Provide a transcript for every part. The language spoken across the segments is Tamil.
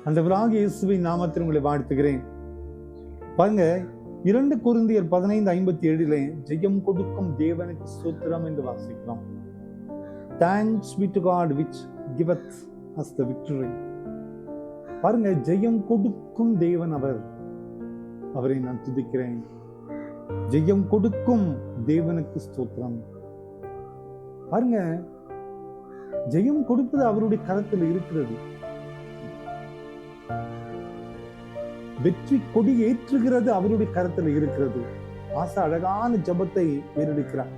ஆண்டவராகிய இயேசுவின் நாமத்தில் உங்களை வாழ்த்துகிறேன். பாருங்க, 2 கொரிந்தியர் 15:57 ஜெயம் கொடுக்கும் தேவனுக்கு ஸ்தோத்திரம் என்று வாசிக்கிறோம். Thanks be to God which giveth us the victory. பாருங்க, ஜெயம் கொடுக்கும் தேவன் அவரை நான் துதிக்கிறேன். ஜெயம் கொடுக்கும் தேவனுக்கு ஸ்தோத்திரம். பாருங்க, ஜெயம் கொடுப்பது அவருடைய கரத்தில் இருக்கிறது. வெற்றி கொடி ஏற்றுகிறது அவருடைய கரத்தில் இருக்கிறது. ஆசா அழகான ஜபத்தை ஏறெடுக்கிறார்.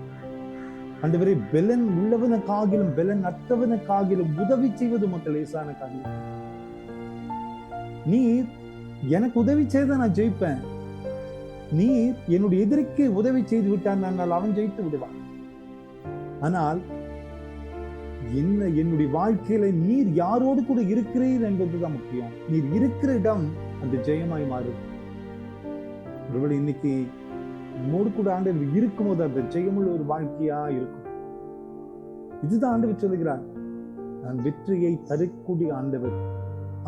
ஆண்டவரே, பெலன் உள்ளவனுக்காகிலும் பெலன் அற்றவனுக்காகிலும் உதவி செய்வது மக்கள் லேசான காரியம். நீர் எனக்கு உதவி செய்த நான் ஜெயிப்பேன். நீர் என்னுடைய எதிரிக்கு உதவி செய்து விட்டான், அவன் ஜெயித்து விடுவான். ஆனால் என்னுடைய வாழ்க்கையில நீர் யாரோடு கூட இருக்கிறீர் என்பதுதான் முக்கியம். நீர் இருக்கிற இடம் அந்த ஜெயமாய் மாறும். ஒருவேளை இன்னைக்கு நம்மோடு கூட ஆண்டவர் இருக்கும்போது அந்த ஜெயமுள்ள ஒரு வாழ்க்கையா இருக்கும். இதுதான் ஆண்டவர் சொல்லுகிறார். நான் வெற்றியை தரக்கூடிய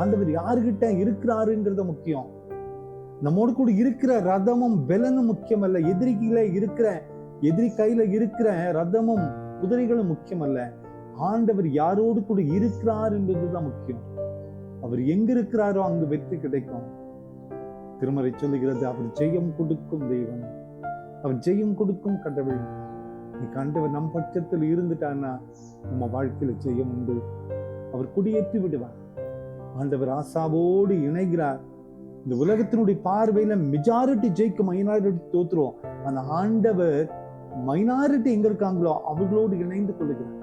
ஆண்டவர் யாருகிட்ட இருக்கிறாருங்கிறத முக்கியம். நம்மோடு கூட இருக்கிற ரதமும் பெலனும் முக்கியம் அல்ல. எதிரி கையில இருக்கிற ரதமும் குதிரைகளும் முக்கியம் அல்ல. ஆண்டவர் யாரோடு கூட இருக்கிறார் என்பதுதான் முக்கியம். அவர் எங்க இருக்கிறாரோ அங்கு வெற்றி கிடைக்கும். திருமறை சொல்லுகிறது, அவர் ஜெயம் கொடுக்கும் தேவன், அவர் ஜெயம் கொடுக்கும் கடவுள். ஆண்டவர் நம் பட்சத்தில் இருந்துட்டான்னா நம்ம வாழ்க்கையில ஜெயம் உண்டு. அவர் குடியேற்றி விடுவார். ஆண்டவர் ஆசாவோடு இணைகிறார். இந்த உலகத்தினுடைய பார்வையில மெஜாரிட்டி ஜெயிக்கும், மைனாரிட்டி தோத்துரும். அந்த ஆண்டவர் மைனாரிட்டி எங்க இருக்காங்களோ அவர்களோடு இணைந்து கொள்ளுகிறார்.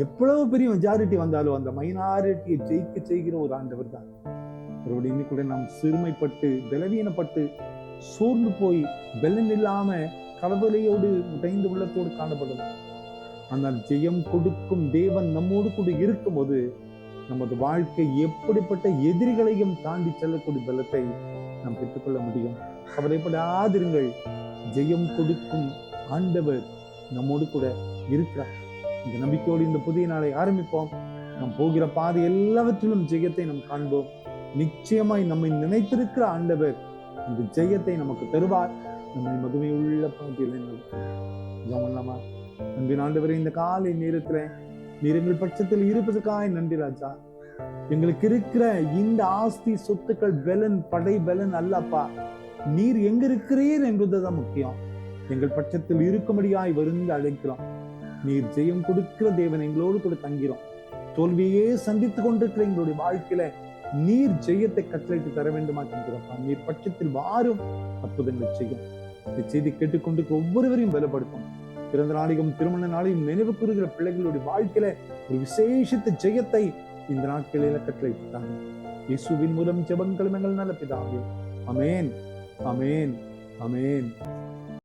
எவ்வளவு பெரிய மெஜாரிட்டி வந்தாலும் அந்த மைனாரிட்டியை ஜெயிக்க செய்கிற ஒரு ஆண்டவர் தான். அவரோட இன்னைக்கு நாம் சிறுமைப்பட்டு பலவீனப்பட்டு சோர்ந்து போய் பெலன் இல்லாம கவலையோடு உடைந்த உள்ளத்தோடு காணப்படலாம். ஆனால் ஜெயம் கொடுக்கும் தேவன் நம்மோடு கூட இருக்கும் போது நமது வாழ்க்கை எப்படிப்பட்ட எதிரிகளையும் தாண்டி செல்லக்கூடிய பலத்தை நாம் பெற்றுக்கொள்ள முடியும். கவலைப்படாதிருங்கள், ஜெயம் கொடுக்கும் ஆண்டவர் நம்மோடு கூட இருக்கிறார். இந்த நம்பிக்கையோடு இந்த புதிய நாளை ஆரம்பிப்போம். நாம் போகிற பாதை எல்லாவற்றிலும் ஜெயத்தை நாம் காண்போம். நிச்சயமாய் நம்மை நினைத்திருக்கிற ஆண்டவர் இந்த ஜெயத்தை நமக்கு தருவார். நம்மை மகிமையுள்ள பாதையில் ஜெபம். அன்பின் ஆண்டவரே, இந்த காலை நேரத்துல நீர் எங்கள் பட்சத்தில் இருப்பதற்காக நன்றி ராஜா. எங்களுக்கு இருக்கிற இந்த ஆஸ்தி சொத்துக்கள் படை பலன் அல்லப்பா, நீர் எங்க இருக்கிறீர் என்பதுதான் முக்கியம். எங்கள் பட்சத்தில் இருக்கும்படியாய் வந்து அழைக்கிறோம். நீர் ஜெயம் கொடுக்கிற தேவன் எங்களோடு கூட தங்கிறோம். தோல்வியே சந்தித்துக் கொண்டிருக்கிற எங்களுடைய வாழ்க்கையில நீர் ஜெயத்தை கட்டளையிட்டு தர வேண்டுமா கேட்கிறோம்ப்பா. நீர் பட்சத்தில் வாரும் அற்புதங்களை செய்யும். இந்த செய்தி கேட்டுக்கொண்டு ஒவ்வொருவரையும் பலப்படுத்தும். பிறந்த நாளையும் திருமண நாளையும் நினைவு கூறுகிற பிள்ளைகளுடைய வாழ்க்கையில ஒரு விசேஷத்த ஜெயத்தை இந்த நாட்களில கட்டளையிட்டாங்க. இயேசுவின் மூலம் ஜெபங்களும் எங்கள் நல்ல பிதாவே. ஆமென், ஆமென், ஆமென்.